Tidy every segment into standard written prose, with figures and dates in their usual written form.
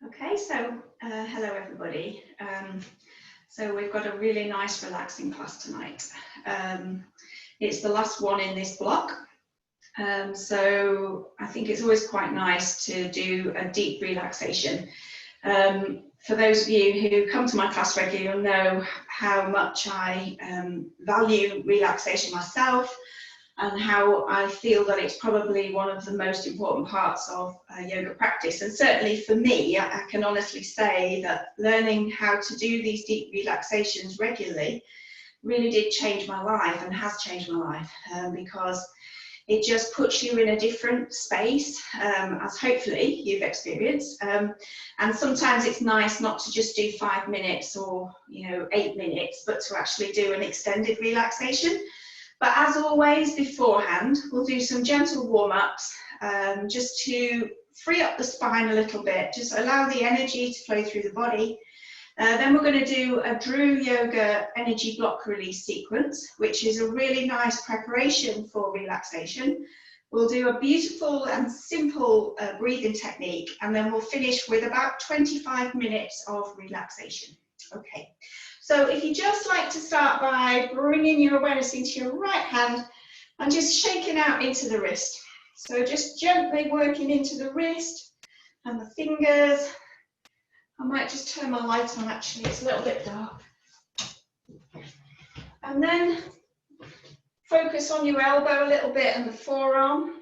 Okay, so hello everybody. So we've got a really nice relaxing class tonight. It's the last one in this block. So I think it's always quite nice to do a deep relaxation. For those of you who come to my class regularly, you'll know how much I value relaxation myself, and how I feel that it's probably one of the most important parts of yoga practice. And certainly for me, I can honestly say that learning how to do these deep relaxations regularly really did change my life, and has changed my life, because it just puts you in a different space, as hopefully you've experienced. And sometimes it's nice not to just do 5 minutes or 8 minutes, but to actually do an extended relaxation. But as always, beforehand, we'll do some gentle warm-ups, just to free up the spine a little bit, just allow the energy to flow through the body. Then we're going to do a Drew Yoga energy block release sequence, which is a really nice preparation for relaxation. We'll do a beautiful and simple breathing technique, and then we'll finish with about 25 minutes of relaxation. Okay. So if you just like to start by bringing your awareness into your right hand and just shaking out into the wrist. So just gently working into the wrist and the fingers. I might just turn my light on, actually, it's a little bit dark. And then focus on your elbow a little bit and the forearm,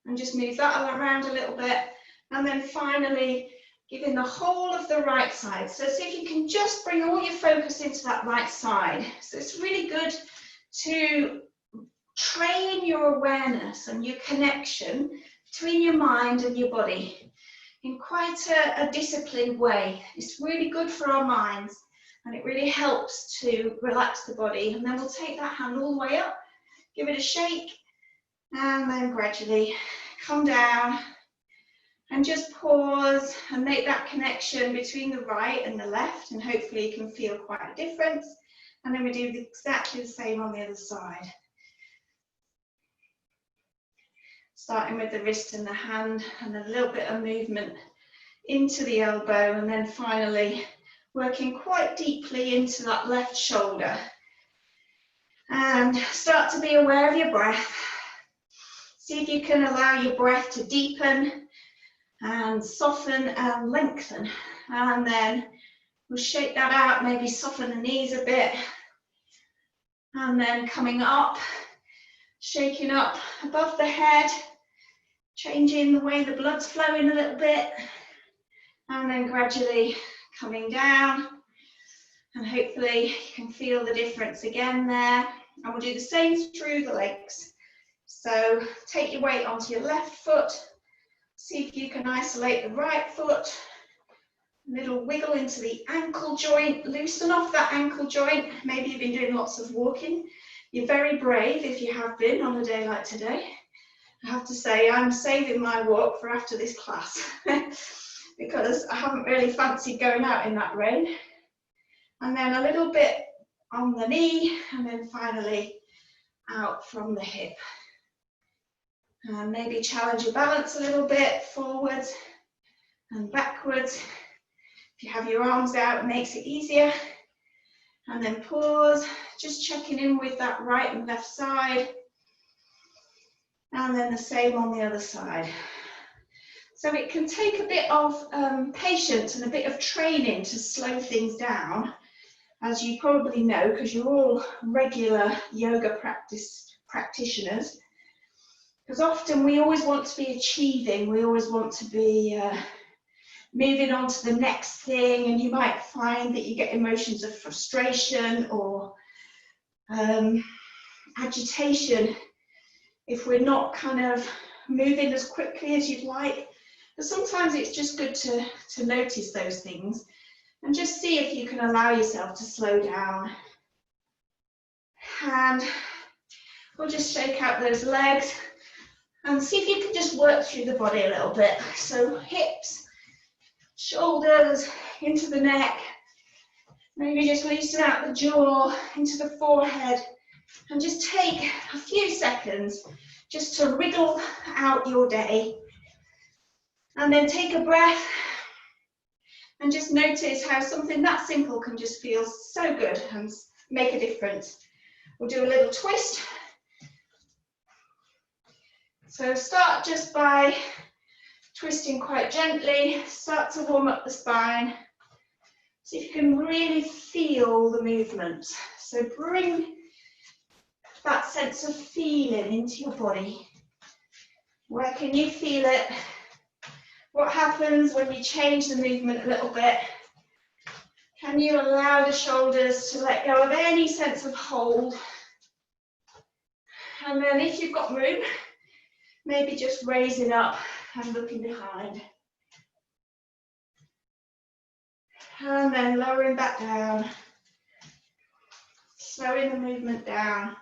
and just move that around a little bit. And then finally, giving the whole of the right side. So see if you can just bring all your focus into that right side. So it's really good to train your awareness and your connection between your mind and your body in quite a disciplined way. It's really good for our minds, and it really helps to relax the body. And then we'll take that hand all the way up, give it a shake, and then gradually come down. And just pause and make that connection between the right and the left, and hopefully you can feel quite a difference. And then we do exactly the same on the other side. Starting with the wrist and the hand, and a little bit of movement into the elbow, and then finally working quite deeply into that left shoulder. And start to be aware of your breath. See if you can allow your breath to deepen and soften and lengthen, and then we'll shake that out, maybe soften the knees a bit, and then coming up, shaking up above the head, changing the way the blood's flowing a little bit, and then gradually coming down, and hopefully you can feel the difference again there. And we'll do the same through the legs. So take your weight onto your left foot. See if you can isolate the right foot, a little wiggle into the ankle joint, loosen off that ankle joint. Maybe you've been doing lots of walking. You're very brave if you have been on a day like today. I have to say, I'm saving my walk for after this class because I haven't really fancied going out in that rain. And then a little bit on the knee, and then finally out from the hip. And maybe challenge your balance a little bit, forwards and backwards. If you have your arms out, it makes it easier. And then pause, just checking in with that right and left side. And then the same on the other side. So it can take a bit of patience and a bit of training to slow things down, as you probably know, because you're all regular yoga practitioners. Because often we always want to be achieving, we always want to be moving on to the next thing, and you might find that you get emotions of frustration or agitation if we're not kind of moving as quickly as you'd like. But sometimes it's just good to notice those things and just see if you can allow yourself to slow down. And we'll just shake out those legs. And see if you can just work through the body a little bit. So hips, shoulders, into the neck. Maybe just loosen out the jaw, into the forehead. And just take a few seconds just to wriggle out your day. And then take a breath And just notice how something that simple can just feel so good and make a difference. We'll do a little twist. So start just by twisting quite gently, start to warm up the spine. See if you can really feel the movement. So bring that sense of feeling into your body. Where can you feel it? What happens when you change the movement a little bit? Can you allow the shoulders to let go of any sense of hold? And then if you've got room, maybe just raising up and looking behind. And then lowering back down, slowing the movement down.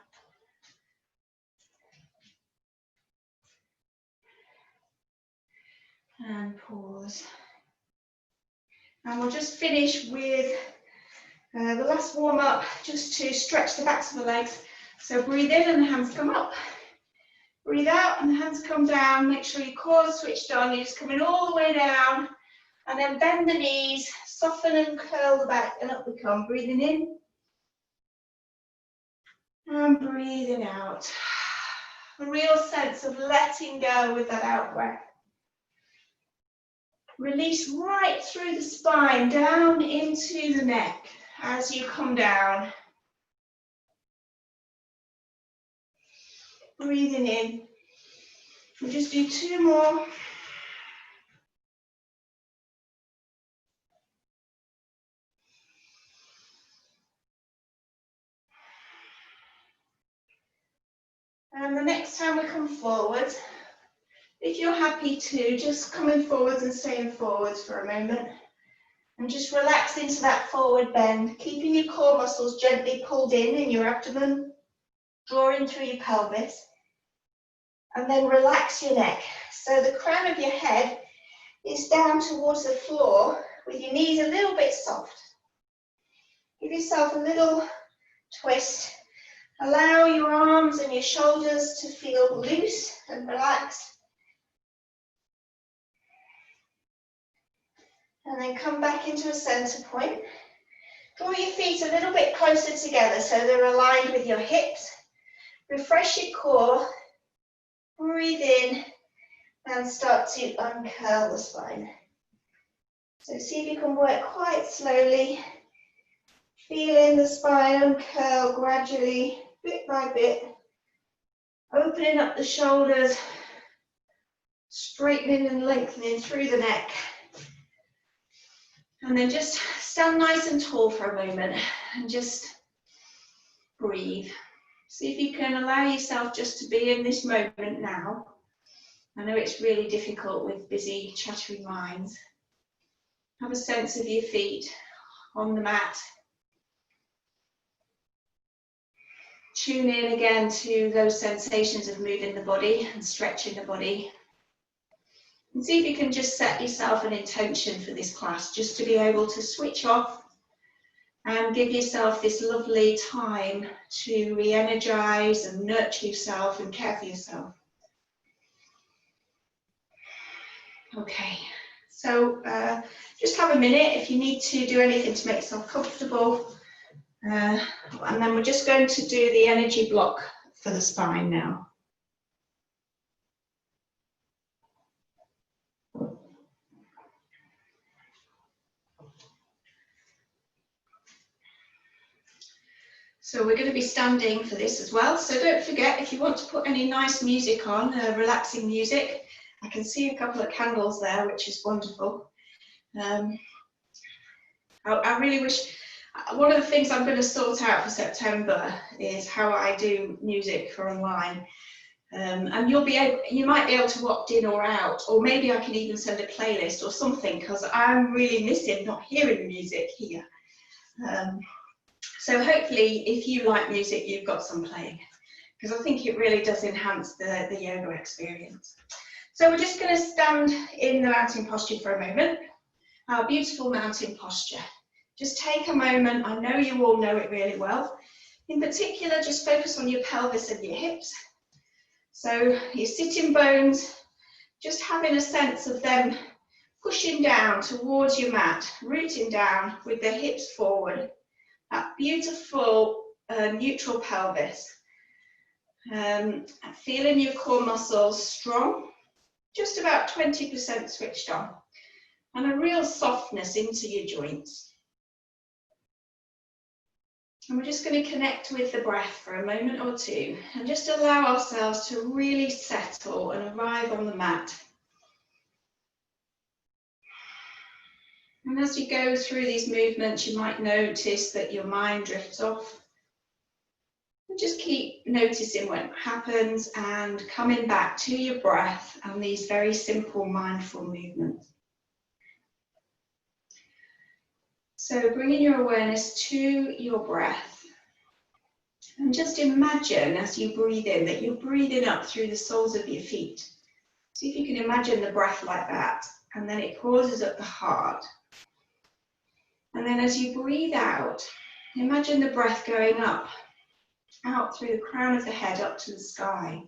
And pause. And we'll just finish with the last warm up, just to stretch the backs of the legs. So breathe in and the hands come up. Breathe out and the hands come down. Make sure your core's switched on. You're just coming all the way down. And then bend the knees, soften and curl the back, and up we come. Breathing in. And breathing out. A real sense of letting go with that out breath. Release right through the spine, down into the neck as you come down. Breathing in. We'll just do 2 more. And the next time we come forward, if you're happy to, just coming forwards and staying forwards for a moment. And just relax into that forward bend, keeping your core muscles gently pulled in your abdomen, drawing through your pelvis. And then relax your neck. So the crown of your head is down towards the floor with your knees a little bit soft. Give yourself a little twist. Allow your arms and your shoulders to feel loose and relaxed. And then come back into a center point. Draw your feet a little bit closer together so they're aligned with your hips. Refresh your core. Breathe in and start to uncurl the spine. So see if you can work quite slowly. Feeling the spine uncurl gradually, bit by bit. Opening up the shoulders, straightening and lengthening through the neck. And then just stand nice and tall for a moment and just breathe. See if you can allow yourself just to be in this moment now. I know it's really difficult with busy, chattering minds. Have a sense of your feet on the mat. Tune in again to those sensations of moving the body and stretching the body. And see if you can just set yourself an intention for this class, just to be able to switch off and give yourself this lovely time to re-energize and nurture yourself and care for yourself. Okay, so just have a minute if you need to do anything to make yourself comfortable. And then we're just going to do the energy block for the spine now. So we're going to be standing for this as well. So don't forget, if you want to put any nice music on, relaxing music, I can see a couple of candles there, which is wonderful. I really wish, one of the things I'm going to sort out for September is how I do music for online. And you might be able to opt in or out, or maybe I can even send a playlist or something, because I'm really missing not hearing the music here. So hopefully, if you like music, you've got some playing, because I think it really does enhance the yoga experience. So we're just going to stand in the mountain posture for a moment, our beautiful mountain posture. Just take a moment, I know you all know it really well. In particular, just focus on your pelvis and your hips. So your sitting bones, just having a sense of them pushing down towards your mat, rooting down with the hips forward. That beautiful neutral pelvis. Feeling your core muscles strong, just about 20% switched on, and a real softness into your joints. And we're just going to connect with the breath for a moment or two and just allow ourselves to really settle and arrive on the mat. And as you go through these movements, you might notice that your mind drifts off. And just keep noticing what happens and coming back to your breath and these very simple mindful movements. So bringing your awareness to your breath, and just imagine as you breathe in that you're breathing up through the soles of your feet. See if you can imagine the breath like that, and then it pauses at the heart. And then as you breathe out, imagine the breath going up, out through the crown of the head up to the sky.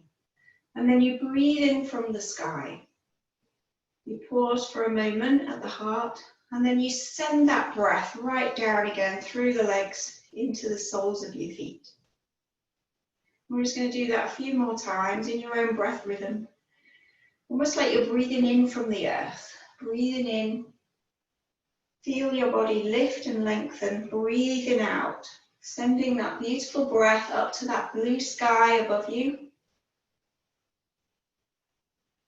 And then you breathe in from the sky. You pause for a moment at the heart, and then you send that breath right down again through the legs into the soles of your feet. We're just going to do that a few more times in your own breath rhythm. Almost like you're breathing in from the earth. Breathing in. Feel your body lift and lengthen. Breathing out. Sending that beautiful breath up to that blue sky above you.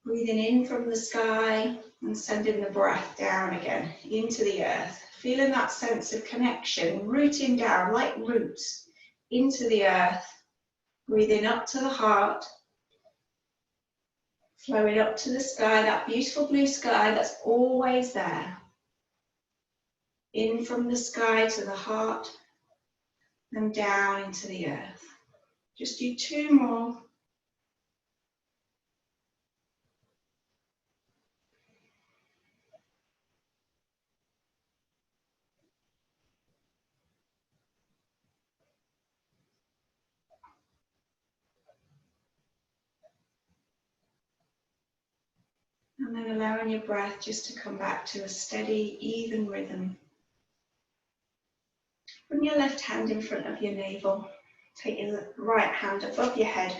Breathing in from the sky and sending the breath down again into the earth. Feeling that sense of connection, rooting down like roots into the earth. Breathing up to the heart. Flowing up to the sky, that beautiful blue sky that's always there. In from the sky to the heart and down into the earth. Just do two more. And then allowing your breath just to come back to a steady, even rhythm. Bring your left hand in front of your navel. Take your right hand above your head.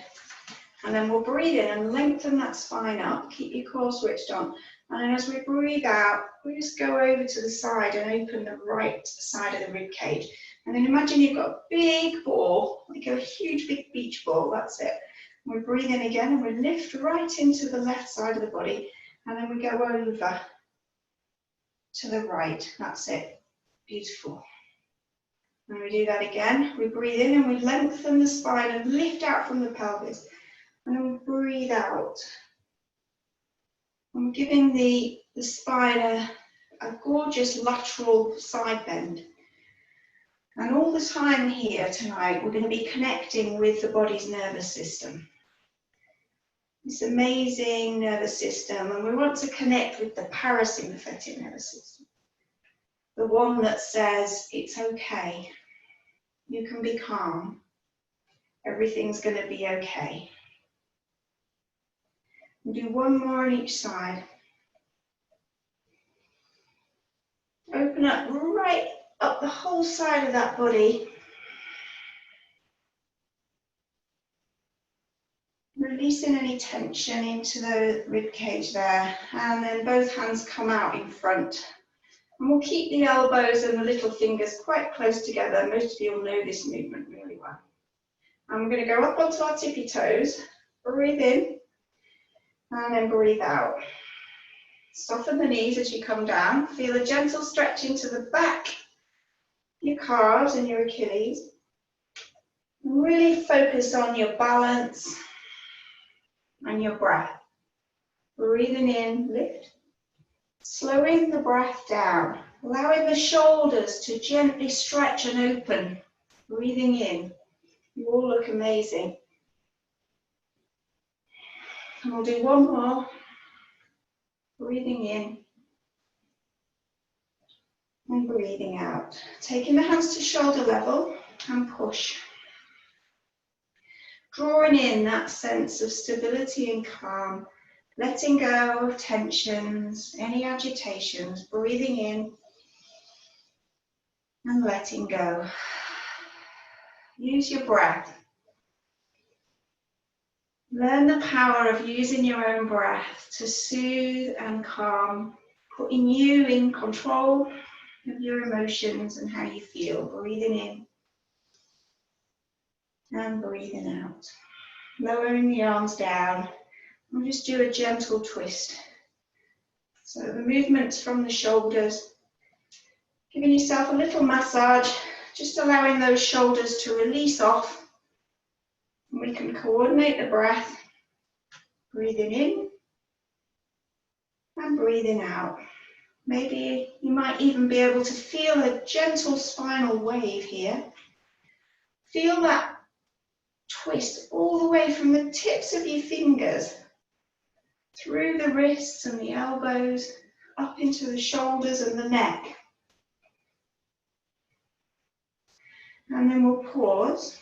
And then we'll breathe in and lengthen that spine up. Keep your core switched on. And then as we breathe out, we just go over to the side and open the right side of the rib cage. And then imagine you've got a big ball, like a huge big beach ball, that's it. And we breathe in again and we lift right into the left side of the body. And then we go over to the right, that's it. Beautiful. And we do that again. We breathe in and we lengthen the spine and lift out from the pelvis. And then we breathe out. And we're giving the spine a gorgeous lateral side bend. And all the time here tonight, we're going to be connecting with the body's nervous system. This amazing nervous system, and we want to connect with the parasympathetic nervous system. The one that says, it's okay, you can be calm, everything's going to be okay. We'll do one more on each side. Open up right up the whole side of that body. Releasing any tension into the rib cage there, and then both hands come out in front. And we'll keep the elbows and the little fingers quite close together. Most of you will know this movement really well. And we're going to go up onto our tippy toes, breathe in, and then breathe out. Soften the knees as you come down. Feel a gentle stretch into the back, your calves and your Achilles. Really focus on your balance and your breath. Breathing in, lift. Slowing the breath down, allowing the shoulders to gently stretch and open. Breathing in. You all look amazing. And we'll do one more. Breathing in and breathing out. Taking the hands to shoulder level and push. Drawing in that sense of stability and calm letting go of tensions, any agitations, breathing in and letting go. Use your breath. Learn the power of using your own breath to soothe and calm, putting you in control of your emotions and how you feel. Breathing in and breathing out. Lowering the arms down. We'll just do a gentle twist. So the movements from the shoulders, giving yourself a little massage, just allowing those shoulders to release off. And we can coordinate the breath, breathing in and breathing out. Maybe you might even be able to feel a gentle spinal wave here. Feel that twist all the way from the tips of your fingers, through the wrists and the elbows, up into the shoulders and the neck. And then we'll pause.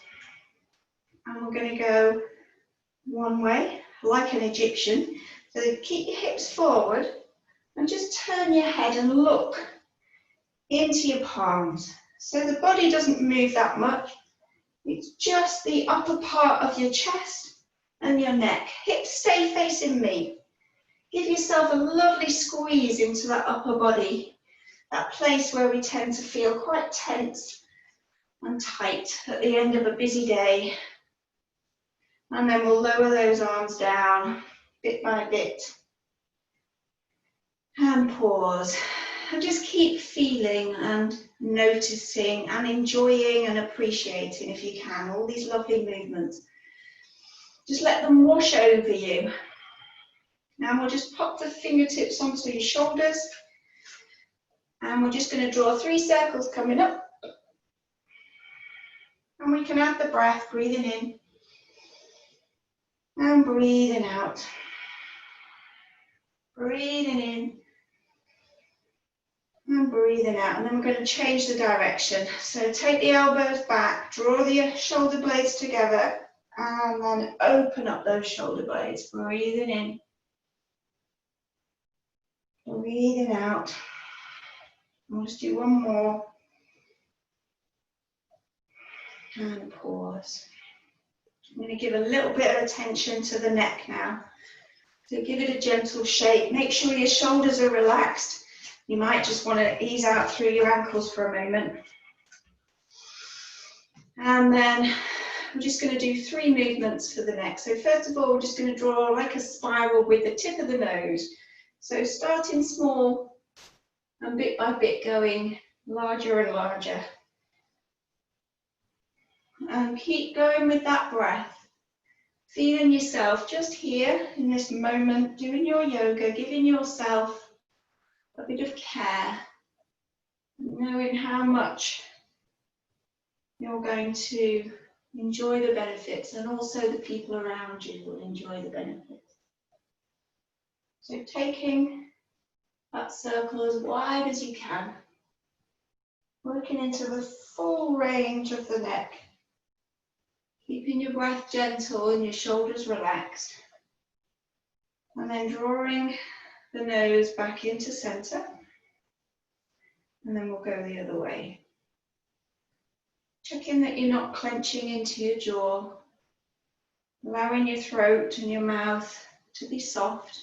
And we're going to go one way, like an Egyptian. So keep your hips forward and just turn your head and look into your palms. So the body doesn't move that much. It's just the upper part of your chest and your neck. Hips stay facing me. Give yourself a lovely squeeze into that upper body, that place where we tend to feel quite tense and tight at the end of a busy day. And then we'll lower those arms down bit by bit. And pause. And just keep feeling and noticing and enjoying and appreciating, if you can, all these lovely movements. Just let them wash over you. Now we'll just pop the fingertips onto your shoulders. And we're just going to draw 3 circles coming up. And we can add the breath, breathing in and breathing out. Breathing in and breathing out. And then we're going to change the direction. So take the elbows back, draw the shoulder blades together, and then open up those shoulder blades. Breathing in, breathing out. We'll just do one more. And pause. I'm going to give a little bit of attention to the neck now. So give it a gentle shake. Make sure your shoulders are relaxed. You might just want to ease out through your ankles for a moment. And then we're just going to do 3 movements for the neck. So first of all, we're just going to draw like a spiral with the tip of the nose. So starting small and bit by bit going larger and larger. And keep going with that breath. Feeling yourself just here in this moment, doing your yoga, giving yourself a bit of care, knowing how much you're going to enjoy the benefits, and also the people around you will enjoy the benefits. So taking that circle as wide as you can, working into the full range of the neck. Keeping your breath gentle and your shoulders relaxed. And then drawing the nose back into center. And then we'll go the other way. Checking that you're not clenching into your jaw. Allowing your throat and your mouth to be soft.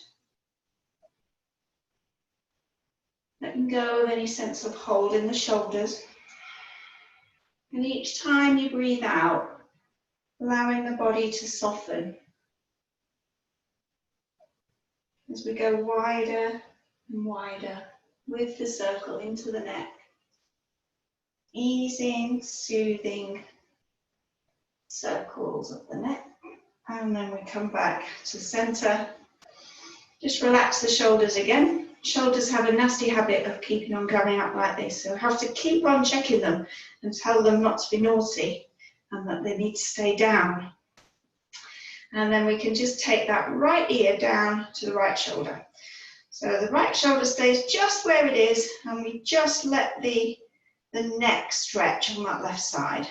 Letting go of any sense of hold in the shoulders. And each time you breathe out, allowing the body to soften as we go wider and wider with the circle into the neck. Easing, soothing circles of the neck. And then we come back to center. Just relax the shoulders again. Shoulders have a nasty habit of keeping on going up like this, so have to keep on checking them and tell them not to be naughty and that they need to stay down. And then we can just take that right ear down to the right shoulder. So the right shoulder stays just where it is, and we just let the neck stretch on that left side.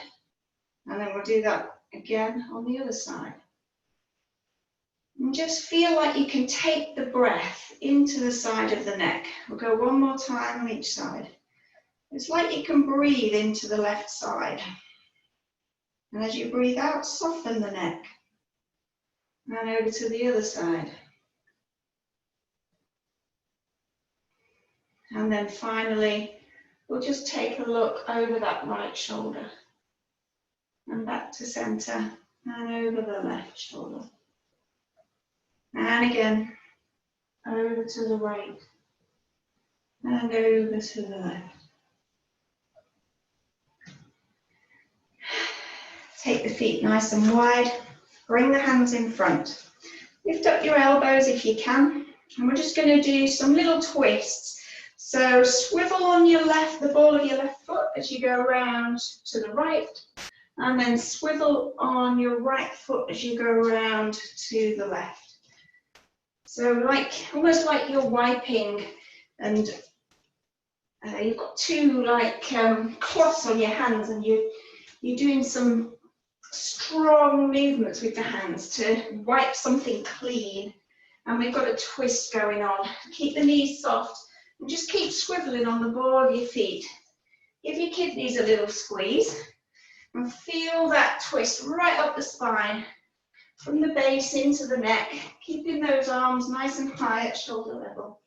And then we'll do that again on the other side. And just feel like you can take the breath into the side of the neck. We'll go one more time on each side. It's like you can breathe into the left side. And as you breathe out, soften the neck. And over to the other side. And then finally, we'll just take a look over that right shoulder. And back to centre. And over the left shoulder. And again, over to the right. And over to the left. Take the feet nice and wide. Bring the hands in front. Lift up your elbows if you can. And we're just going to do some little twists. So swivel on your left, the ball of your left foot as you go around to the right. And then swivel on your right foot as you go around to the left. So like, almost like you're wiping, and you've got two like cloths on your hands, and you're doing some strong movements with the hands to wipe something clean. And we've got a twist going on. Keep the knees soft and just keep swiveling on the ball of your feet. Give your kidneys a little squeeze and feel that twist right up the spine, from the base into the neck, keeping those arms nice and high at shoulder level.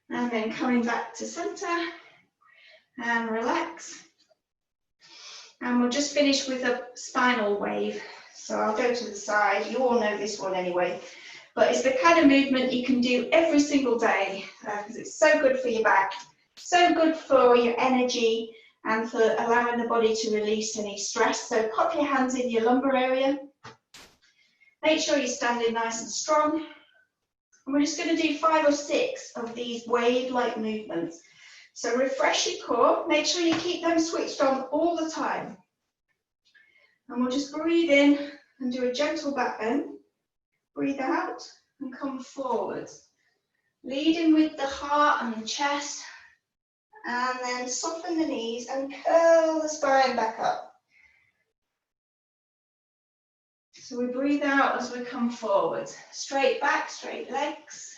And then coming back to center and relax. And we'll just finish with a spinal wave. So I'll go to the side. You all know this one anyway. But it's the kind of movement you can do every single day because it's so good for your back, so good for your energy, and for allowing the body to release any stress. So pop your hands in your lumbar area. Make sure you're standing nice and strong. And we're just going to do 5 or 6 of these wave-like movements. So refresh your core. Make sure you keep them switched on all the time. And we'll just breathe in and do a gentle back bend. Breathe out and come forwards. Leading with the heart and the chest. And then soften the knees and curl the spine back up. So we breathe out as we come forward. Straight back, straight legs.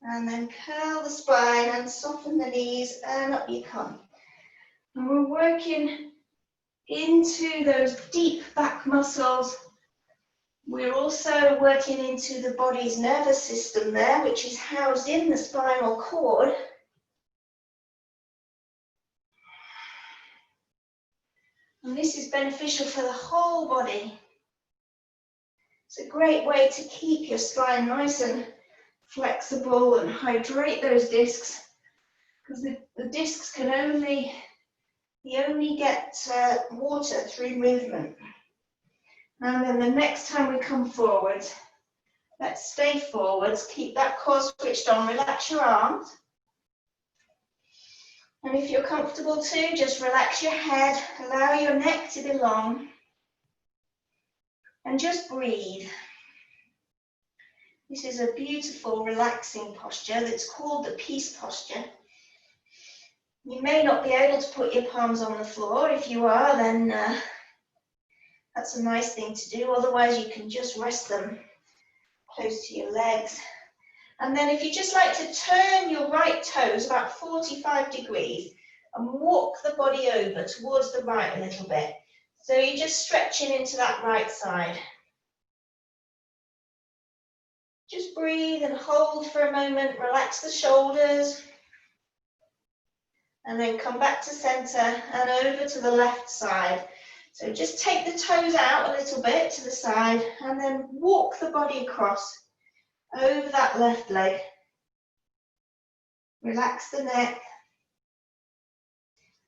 And then curl the spine and soften the knees and up you come. And we're working into those deep back muscles. We're also working into the body's nervous system there, which is housed in the spinal cord. And this is beneficial for the whole body. It's a great way to keep your spine nice and flexible and hydrate those discs, because the discs can only get water through movement. And then the next time we come forward, let's stay forwards, keep that core switched on, relax your arms. And if you're comfortable too, just relax your head, allow your neck to be long, and just breathe. This is a beautiful, relaxing posture that's called the peace posture. You may not be able to put your palms on the floor. If you are, then that's a nice thing to do. Otherwise, you can just rest them close to your legs. And then if you just like to turn your right toes about 45 degrees and walk the body over towards the right a little bit. So you're just stretching into that right side. Just breathe and hold for a moment, relax the shoulders. And then come back to center and over to the left side. So just take the toes out a little bit to the side and then walk the body across over that left leg. Relax the neck.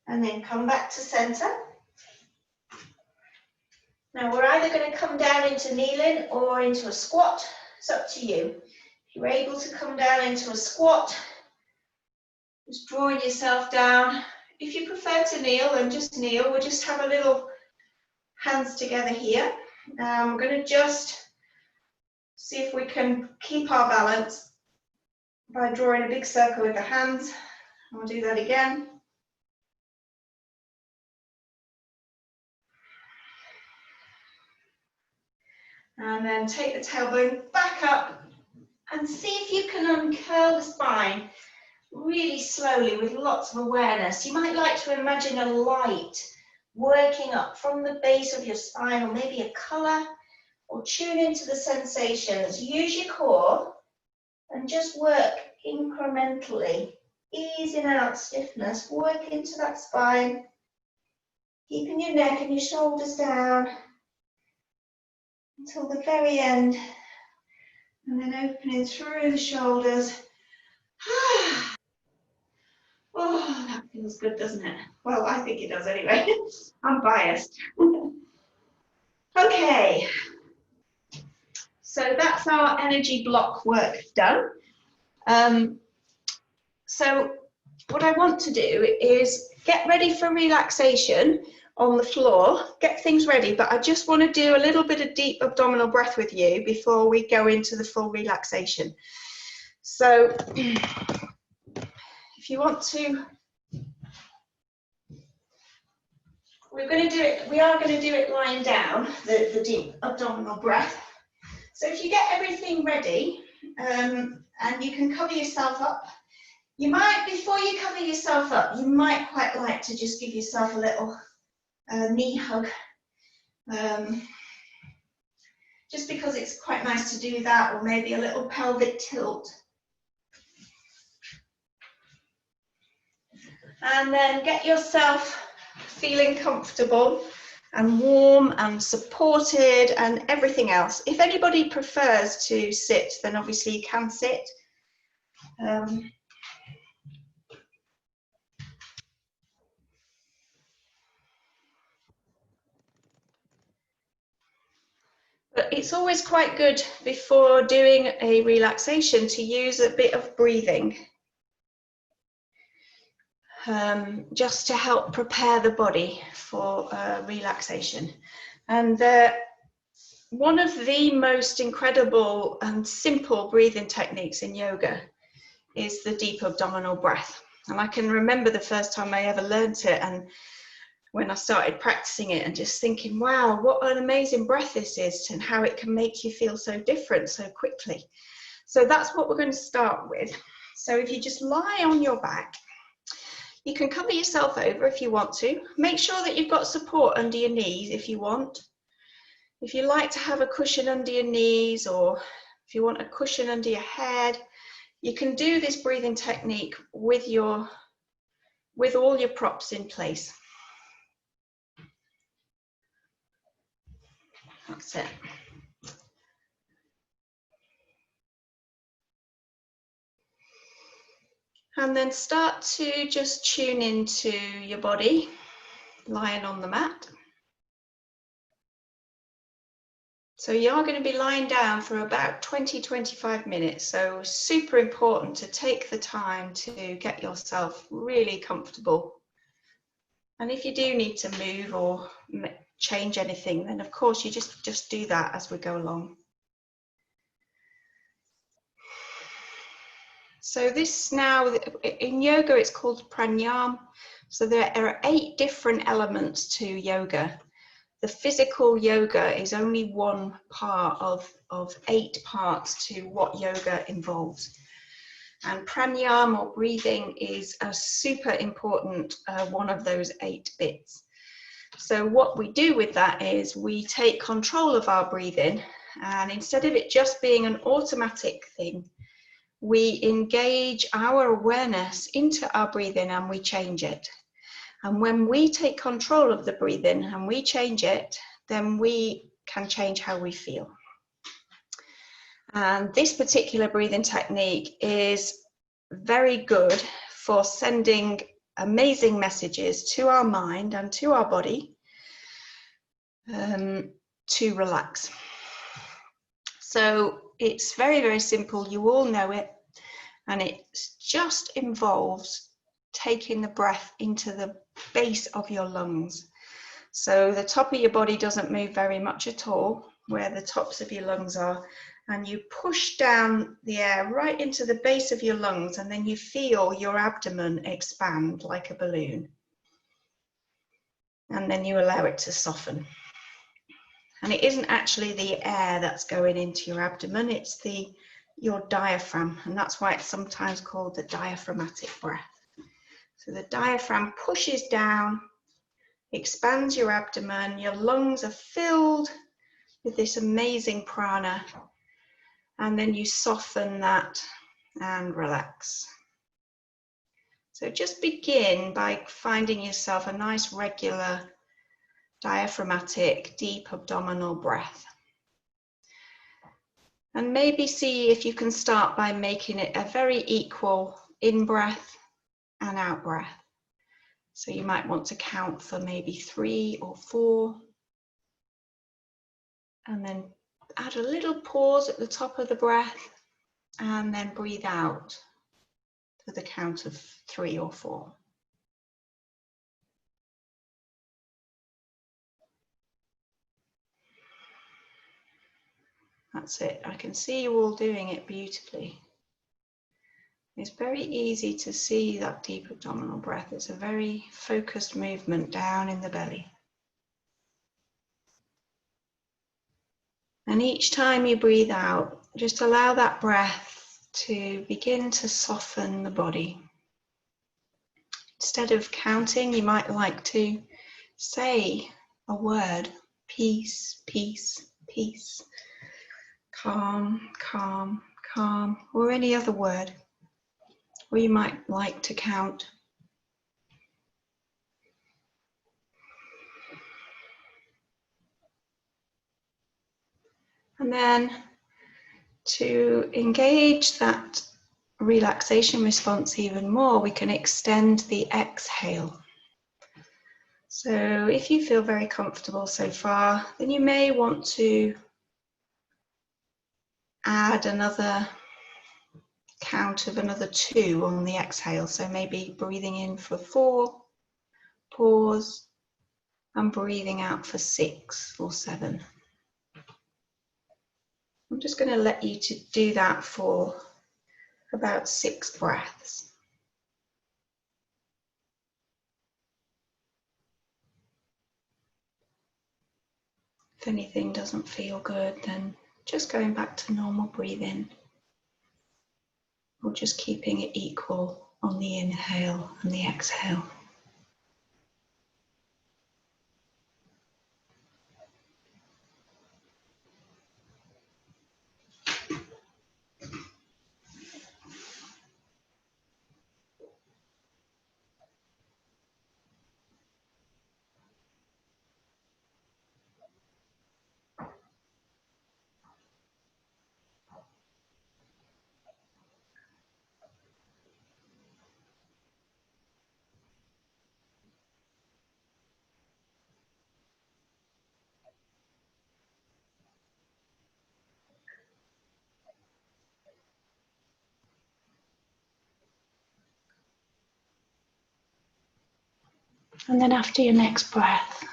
And then come back to center. Now we're either going to come down into kneeling or into a squat. It's up to you. If you're able to come down into a squat, just drawing yourself down. If you prefer to kneel, then just kneel. We'll just have a little hands together here. We're going to just see if we can keep our balance by drawing a big circle with the hands. We'll do that again. And then take the tailbone back up and see if you can uncurl the spine really slowly with lots of awareness. You might like to imagine a light working up from the base of your spine, or maybe a colour, or tune into the sensations. Use your core and just work incrementally, easing out stiffness, work into that spine, keeping your neck and your shoulders down until the very end, and then opening through the shoulders. Oh, that feels good, doesn't it? Well, I think it does anyway. I'm biased. Okay, so that's our energy block work done. So what I want to do is get ready for relaxation on the floor, get things ready, but I just want to do a little bit of deep abdominal breath with you before we go into the full relaxation. So if you want to, we are going to do it lying down, the deep abdominal breath. So if you get everything ready, and you can cover yourself up, you might, before you cover yourself up, you might quite like to just give yourself a little knee hug. Just because it's quite nice to do that, or maybe a little pelvic tilt. And then get yourself feeling comfortable and warm and supported and everything else. If anybody prefers to sit, then obviously you can sit. But it's always quite good before doing a relaxation to use a bit of breathing. Just to help prepare the body for relaxation. And one of the most incredible and simple breathing techniques in yoga is the deep abdominal breath. And I can remember the first time I ever learnt it, and when I started practicing it, and just thinking, wow, what an amazing breath this is, and how it can make you feel so different so quickly. So that's what we're going to start with. So if you just lie on your back, you can cover yourself over if you want to. Make sure that you've got support under your knees if you want. If you like to have a cushion under your knees, or if you want a cushion under your head, you can do this breathing technique with all your props in place. That's it. And then start to just tune into your body, lying on the mat. So you are going to be lying down for about 20-25 minutes. So super important to take the time to get yourself really comfortable. And if you do need to move or change anything, then of course you just do that as we go along. So this now, in yoga, it's called pranayama. So there are 8 different elements to yoga. The physical yoga is only one part of 8 parts to what yoga involves. And pranayama, or breathing, is a super important one of those 8 bits. So what we do with that is we take control of our breathing, and instead of it just being an automatic thing, we engage our awareness into our breathing and we change it. And when we take control of the breathing and we change it, then we can change how we feel. And this particular breathing technique is very good for sending amazing messages to our mind and to our body to relax. So it's very, very simple. You all know it. And it just involves taking the breath into the base of your lungs. So the top of your body doesn't move very much at all, where the tops of your lungs are. And you push down the air right into the base of your lungs, and then you feel your abdomen expand like a balloon. And then you allow it to soften. And it isn't actually the air that's going into your abdomen, it's your diaphragm, and that's why it's sometimes called the diaphragmatic breath. So the diaphragm pushes down, expands your abdomen, your lungs are filled with this amazing prana, and then you soften that and relax. So just begin by finding yourself a nice regular diaphragmatic deep abdominal breath. And maybe see if you can start by making it a very equal in-breath and out-breath. So you might want to count for maybe 3 or 4. And then add a little pause at the top of the breath and then breathe out to the count of 3 or 4. That's it. I can see you all doing it beautifully. It's very easy to see that deep abdominal breath. It's a very focused movement down in the belly. And each time you breathe out, just allow that breath to begin to soften the body. Instead of counting, you might like to say a word: peace, peace, peace. Calm, calm, calm, or any other word. Or you might like to count. And then to engage that relaxation response even more, we can extend the exhale. So if you feel very comfortable so far, then you may want to add another count of another 2 on the exhale. So maybe breathing in for 4, pause, and breathing out for 6 or 7. I'm just going to let you to do that for about 6 breaths. If anything doesn't feel good, then just going back to normal breathing, or just keeping it equal on the inhale and the exhale. And then after your next breath, you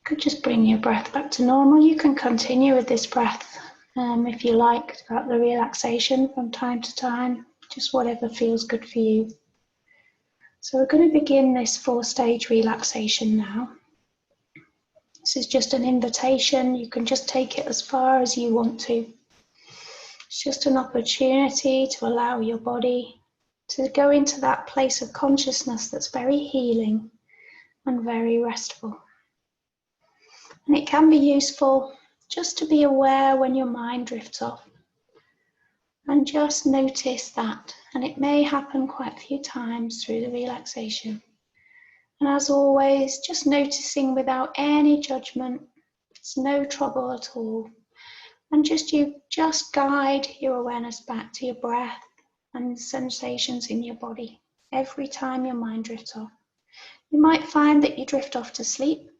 could just bring your breath back to normal. You can continue with this breath if you like, throughout the relaxation from time to time, just whatever feels good for you. So we're going to begin this 4-stage relaxation now. This is just an invitation. You can just take it as far as you want to. It's just an opportunity to allow your body to go into that place of consciousness that's very healing and very restful. And it can be useful just to be aware when your mind drifts off, and just notice that. And it may happen quite a few times through the relaxation. And as always, just noticing without any judgment. It's no trouble at all. And you just guide your awareness back to your breath and sensations in your body every time your mind drifts off. You might find that you drift off to sleep.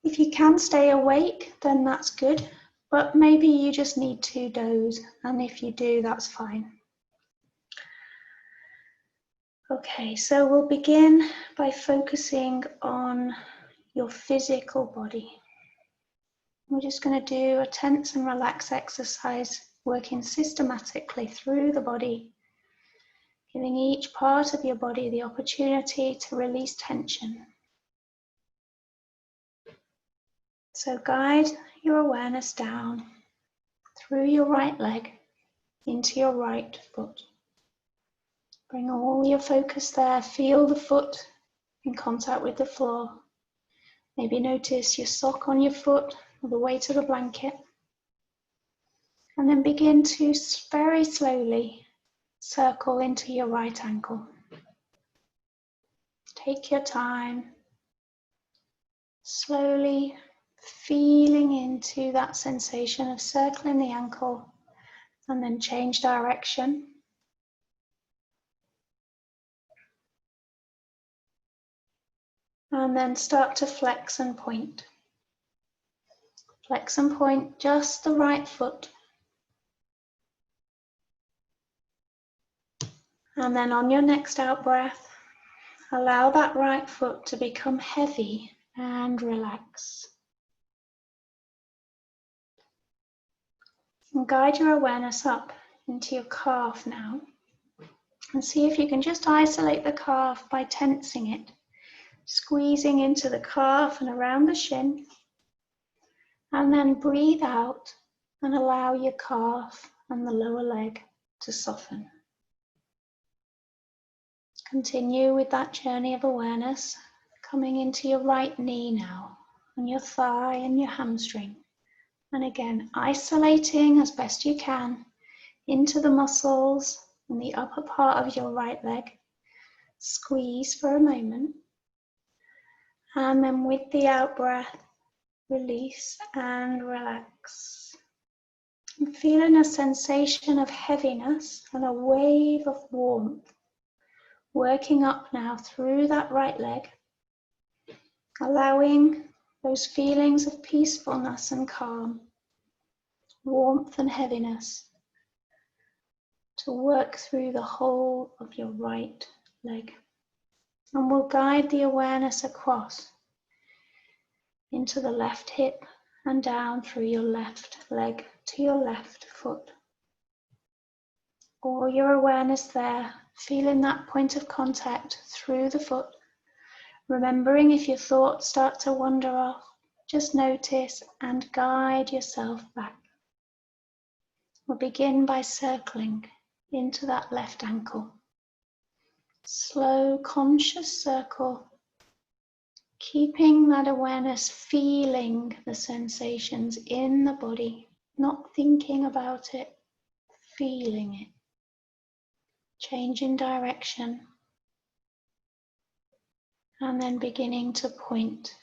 If you can stay awake, then that's good, but maybe you just need to doze, and if you do, that's fine. Okay, so we'll begin by focusing on your physical body. We're just going to do a tense and relax exercise, working systematically through the body, giving each part of your body the opportunity to release tension. So guide your awareness down through your right leg into your right foot. Bring all your focus there. Feel the foot in contact with the floor. Maybe notice your sock on your foot or the weight of the blanket. And then begin to very slowly circle into your right ankle. Take your time, slowly feeling into that sensation of circling the ankle, and then change direction. And then start to flex and point. Flex and point just the right foot. And then on your next out breath, allow that right foot to become heavy and relax. And guide your awareness up into your calf now. And see if you can just isolate the calf by tensing it. Squeezing into the calf and around the shin. And then breathe out and allow your calf and the lower leg to soften. Continue with that journey of awareness, coming into your right knee now, and your thigh and your hamstring. And again, isolating as best you can into the muscles in the upper part of your right leg. Squeeze for a moment. And then with the out breath, release and relax. I'm feeling a sensation of heaviness and a wave of warmth working up now through that right leg, allowing those feelings of peacefulness and calm, warmth and heaviness to work through the whole of your right leg. And we'll guide the awareness across into the left hip and down through your left leg to your left foot. All your awareness there, feeling that point of contact through the foot. Remembering if your thoughts start to wander off, just notice and guide yourself back. We'll begin by circling into that left ankle. Slow, conscious circle, keeping that awareness, feeling the sensations in the body, not thinking about it, feeling it. Changing direction, and then beginning to point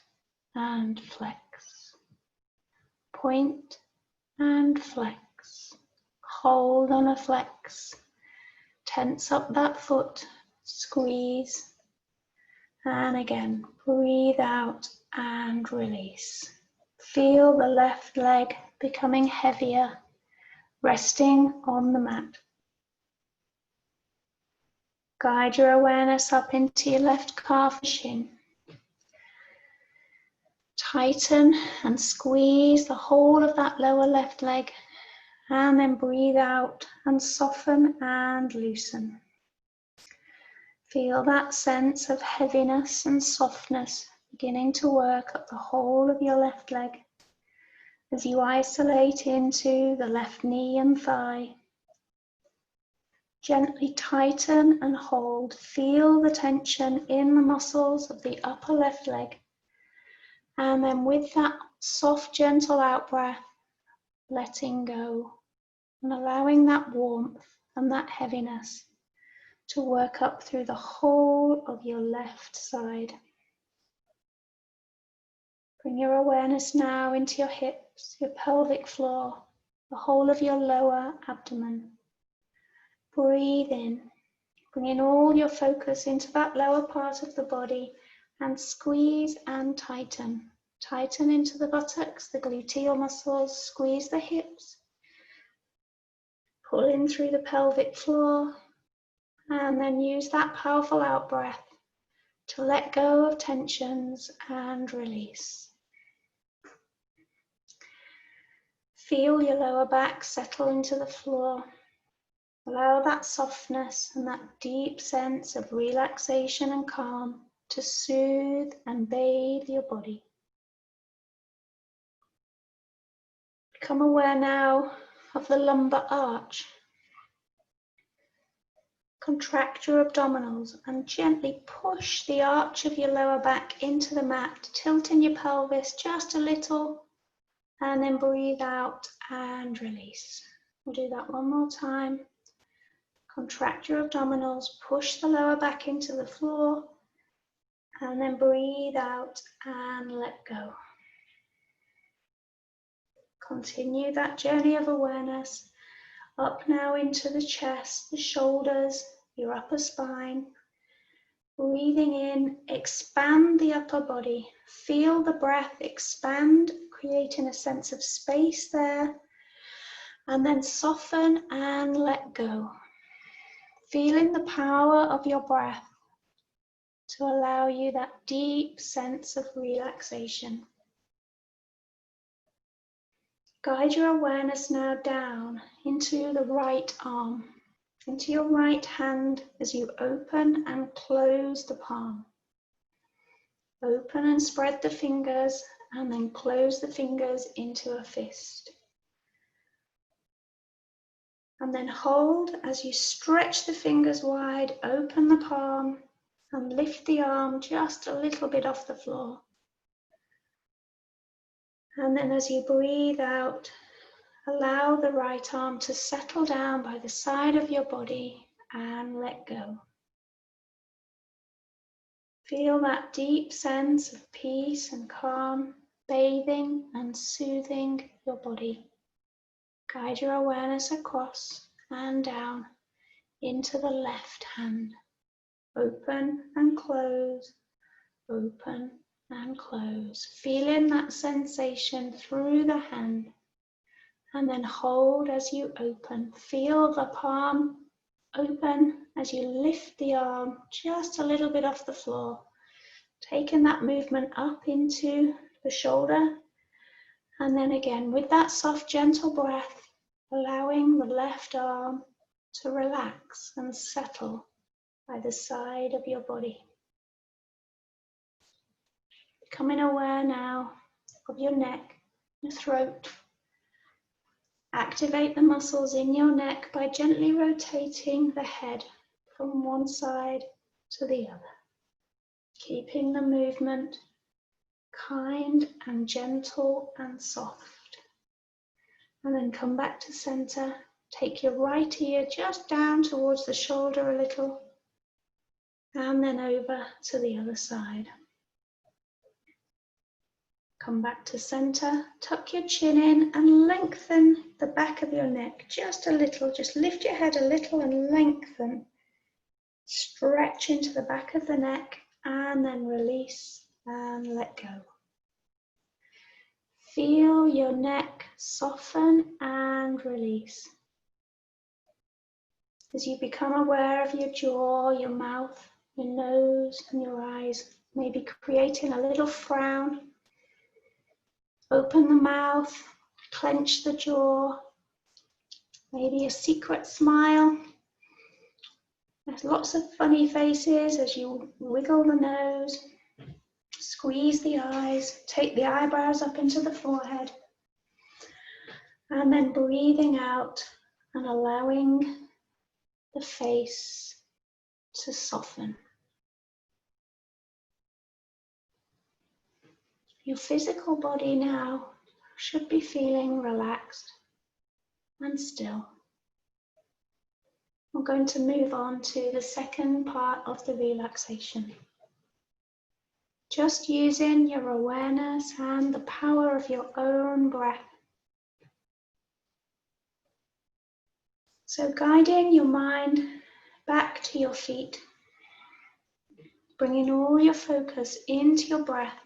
and flex. Point and flex. Hold on a flex. Tense up that foot, squeeze, and again, breathe out and release. Feel the left leg becoming heavier, resting on the mat. Guide your awareness up into your left calf and shin. Tighten and squeeze the whole of that lower left leg, and then breathe out and soften and loosen. Feel that sense of heaviness and softness beginning to work up the whole of your left leg as you isolate into the left knee and thigh. Gently tighten and hold. Feel the tension in the muscles of the upper left leg. And then with that soft, gentle out breath, letting go and allowing that warmth and that heaviness to work up through the whole of your left side. Bring your awareness now into your hips, your pelvic floor, the whole of your lower abdomen. Breathe in, bring in all your focus into that lower part of the body and squeeze and tighten. Tighten into the buttocks, the gluteal muscles, squeeze the hips. Pull in through the pelvic floor and then use that powerful out breath to let go of tensions and release. Feel your lower back settle into the floor. Allow that softness and that deep sense of relaxation and calm to soothe and bathe your body. Become aware now of the lumbar arch. Contract your abdominals and gently push the arch of your lower back into the mat, tilting your pelvis just a little, and then breathe out and release. We'll do that one more time. Contract your abdominals, push the lower back into the floor, and then breathe out and let go. Continue that journey of awareness up now into the chest, the shoulders, your upper spine. Breathing in, expand the upper body. Feel the breath expand, creating a sense of space there. And then soften and let go. Feeling the power of your breath to allow you that deep sense of relaxation. Guide your awareness now down into the right arm, into your right hand as you open and close the palm. Open and spread the fingers and then close the fingers into a fist. And then hold as you stretch the fingers wide, open the palm and lift the arm just a little bit off the floor. And then as you breathe out, allow the right arm to settle down by the side of your body and let go. Feel that deep sense of peace and calm, bathing and soothing your body. Guide your awareness across and down into the left hand. Open and close, open and close. Feeling that sensation through the hand. And then hold as you open. Feel the palm open as you lift the arm just a little bit off the floor. Taking that movement up into the shoulder. And then again, with that soft, gentle breath, allowing the left arm to relax and settle by the side of your body. Becoming aware now of your neck, your throat. Activate the muscles in your neck by gently rotating the head from one side to the other. Keeping the movement kind and gentle and soft. And then come back to center. Take your right ear just down towards the shoulder a little. And then over to the other side. Come back to center. Tuck your chin in and lengthen the back of your neck just a little. Just lift your head a little and lengthen. Stretch into the back of the neck and then release and let go. Feel your neck soften and release. As you become aware of your jaw, your mouth, your nose and your eyes, maybe creating a little frown. Open the mouth, clench the jaw, maybe a secret smile. There's lots of funny faces as you wiggle the nose, squeeze the eyes, take the eyebrows up into the forehead, and then breathing out and allowing the face to soften. Your physical body now should be feeling relaxed and still. We're going to move on to the second part of the relaxation. Just using your awareness and the power of your own breath. So guiding your mind back to your feet, bringing all your focus into your breath.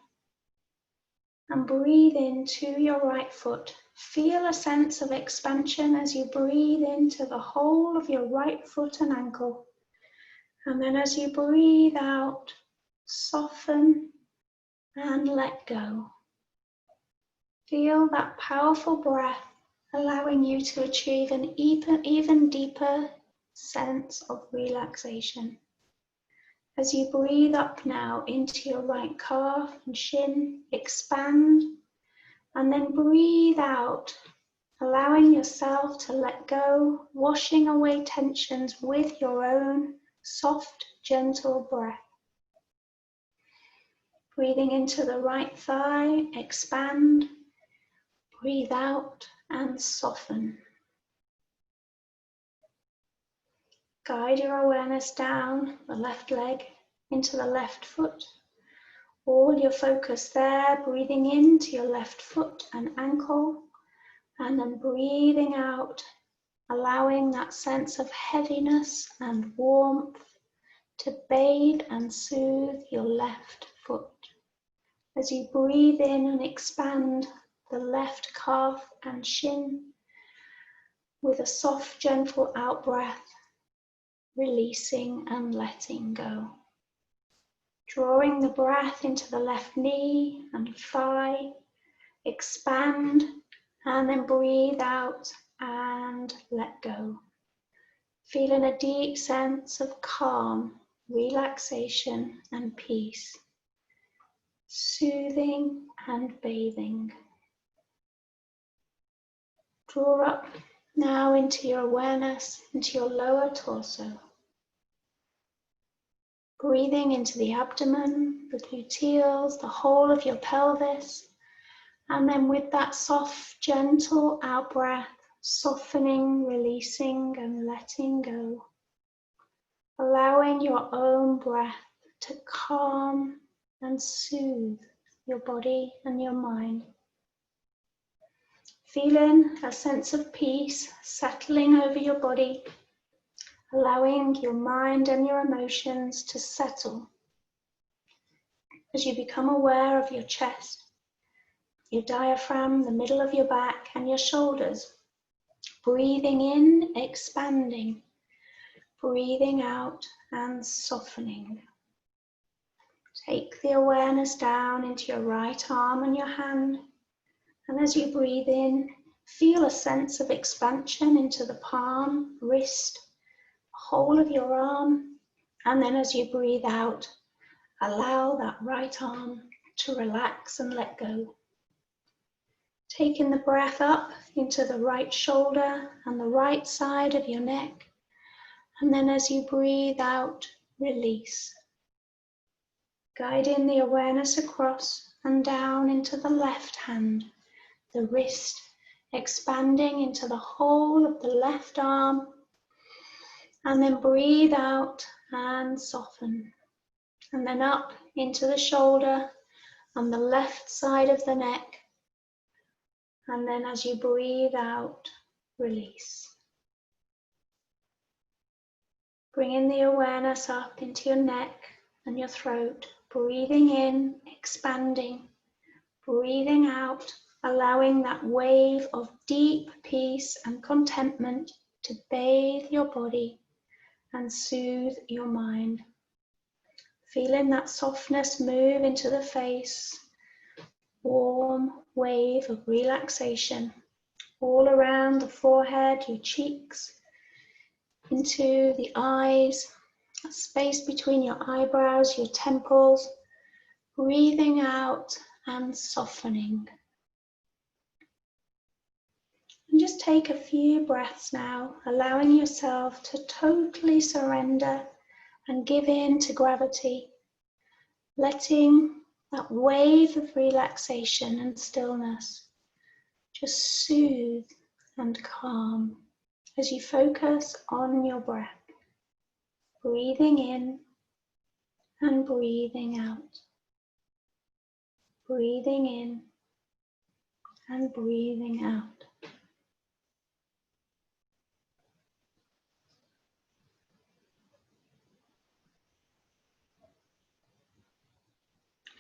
And breathe into your right foot. Feel a sense of expansion as you breathe into the whole of your right foot and ankle. And then as you breathe out, soften and let go. Feel that powerful breath allowing you to achieve an even deeper sense of relaxation. As you breathe up now into your right calf and shin, expand, and then breathe out, allowing yourself to let go, washing away tensions with your own soft, gentle breath. Breathing into the right thigh, expand, breathe out and soften. Guide your awareness down the left leg into the left foot. All your focus there, breathing into your left foot and ankle, and then breathing out, allowing that sense of heaviness and warmth to bathe and soothe your left foot. As you breathe in and expand the left calf and shin with a soft, gentle out breath, releasing and letting go. Drawing the breath into the left knee and thigh, expand and then breathe out and let go. Feeling a deep sense of calm, relaxation and peace, soothing and bathing. Draw up now into your awareness, into your lower torso. Breathing into the abdomen, the gluteals, the whole of your pelvis. And then with that soft, gentle out breath, softening, releasing and letting go. Allowing your own breath to calm and soothe your body and your mind. Feeling a sense of peace settling over your body, allowing your mind and your emotions to settle as you become aware of your chest, your diaphragm, the middle of your back and your shoulders. Breathing in, expanding, breathing out and softening. Take the awareness down into your right arm and your hand, and as you breathe in, feel a sense of expansion into the palm, wrist, whole of your arm, and then as you breathe out, allow that right arm to relax and let go. Taking the breath up into the right shoulder and the right side of your neck, and then as you breathe out, release. Guiding the awareness across and down into the left hand, the wrist, expanding into the whole of the left arm, and then breathe out and soften. And then up into the shoulder and the left side of the neck, and then as you breathe out, release. Bringing the awareness up into your neck and your throat, breathing in, expanding, breathing out, allowing that wave of deep peace and contentment to bathe your body and soothe your mind. Feeling that softness move into the face, warm wave of relaxation all around the forehead, your cheeks, into the eyes, space between your eyebrows, your temples, breathing out and softening. And just take a few breaths now, allowing yourself to totally surrender and give in to gravity, letting that wave of relaxation and stillness just soothe and calm as you focus on your breath, breathing in and breathing out, breathing in and breathing out.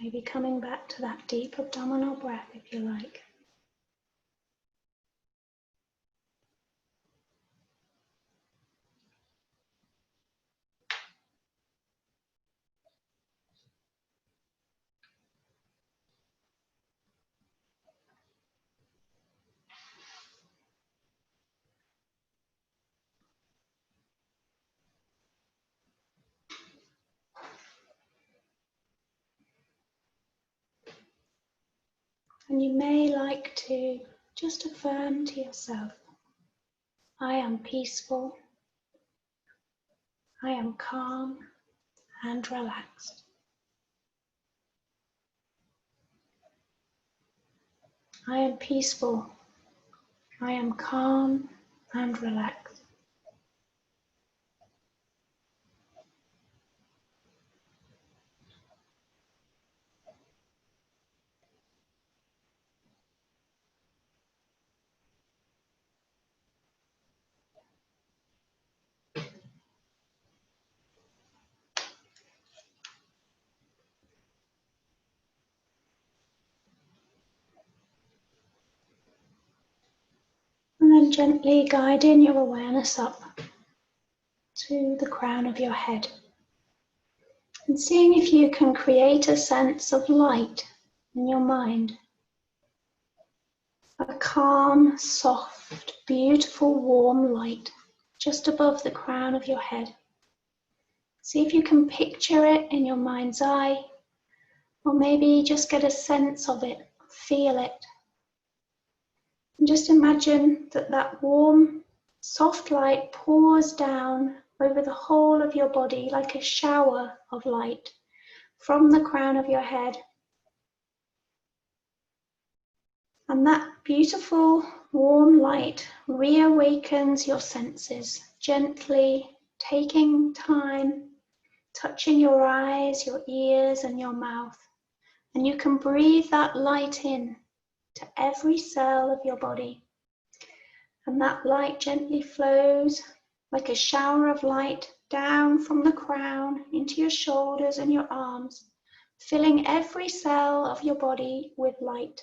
Maybe coming back to that deep abdominal breath if you like. And you may like to just affirm to yourself, I am peaceful, I am calm and relaxed. I am peaceful, I am calm and relaxed. And then gently guiding your awareness up to the crown of your head. And seeing if you can create a sense of light in your mind. A calm, soft, beautiful, warm light just above the crown of your head. See if you can picture it in your mind's eye, or maybe just get a sense of it, feel it. And just imagine that that warm, soft light pours down over the whole of your body like a shower of light from the crown of your head. And that beautiful, warm light reawakens your senses, gently taking time, touching your eyes, your ears, and your mouth. And you can breathe that light in to every cell of your body. And that light gently flows like a shower of light down from the crown into your shoulders and your arms, filling every cell of your body with light.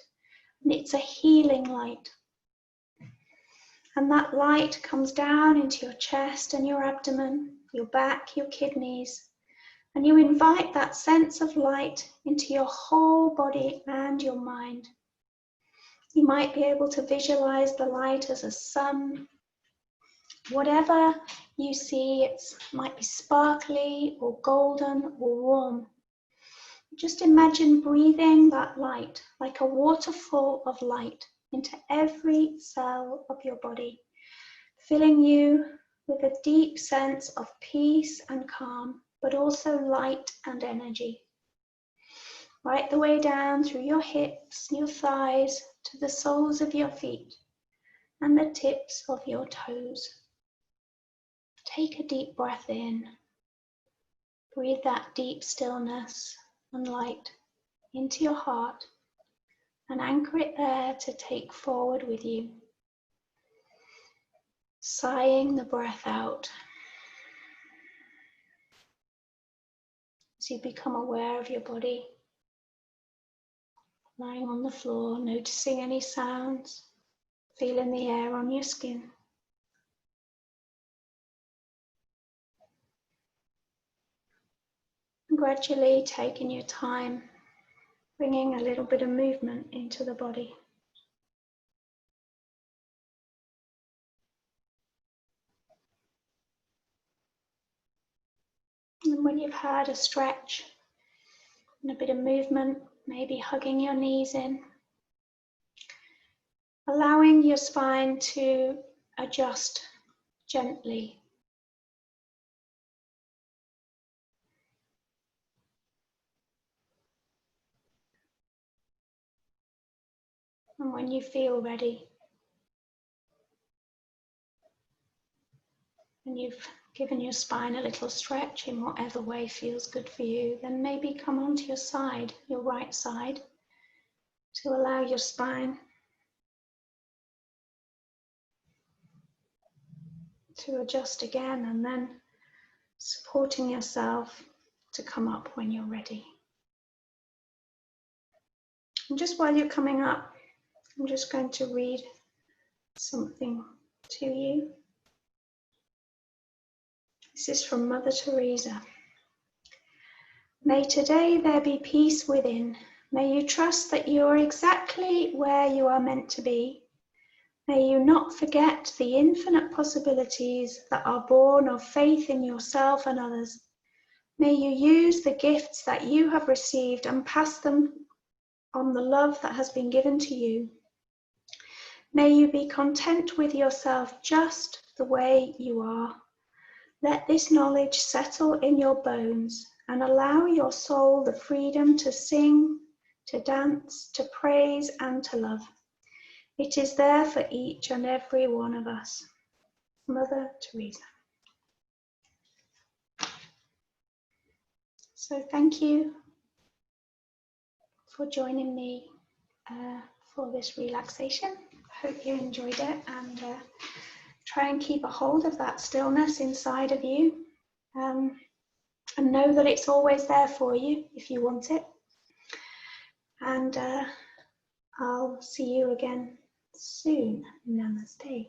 And it's a healing light. And that light comes down into your chest and your abdomen, your back, your kidneys. And you invite that sense of light into your whole body and your mind. You might be able to visualize the light as a sun. Whatever you see, it might be sparkly or golden or warm. Just imagine breathing that light like a waterfall of light into every cell of your body, filling you with a deep sense of peace and calm, but also light and energy. Right the way down through your hips, your thighs, to the soles of your feet and the tips of your toes. Take a deep breath in. Breathe that deep stillness and light into your heart and anchor it there to take forward with you. Sighing the breath out as you become aware of your body. Lying on the floor, noticing any sounds, feeling the air on your skin. And gradually taking your time, bringing a little bit of movement into the body. And when you've had a stretch and a bit of movement, maybe hugging your knees in, allowing your spine to adjust gently. And when you feel ready, and you've given your spine a little stretch in whatever way feels good for you, then maybe come onto your side, your right side, to allow your spine to adjust again, and then supporting yourself to come up when you're ready. And just while you're coming up, I'm just going to read something to you. This is from Mother Teresa. May today there be peace within. May you trust that you are exactly where you are meant to be. May you not forget the infinite possibilities that are born of faith in yourself and others. May you use the gifts that you have received and pass them on the love that has been given to you. May you be content with yourself just the way you are. Let this knowledge settle in your bones and allow your soul the freedom to sing, to dance, to praise, and to love. It is there for each and every one of us. Mother Teresa. So thank you for joining me for this relaxation. I hope you enjoyed it, and try and keep a hold of that stillness inside of you, and know that it's always there for you if you want it. And I'll see you again soon. Namaste.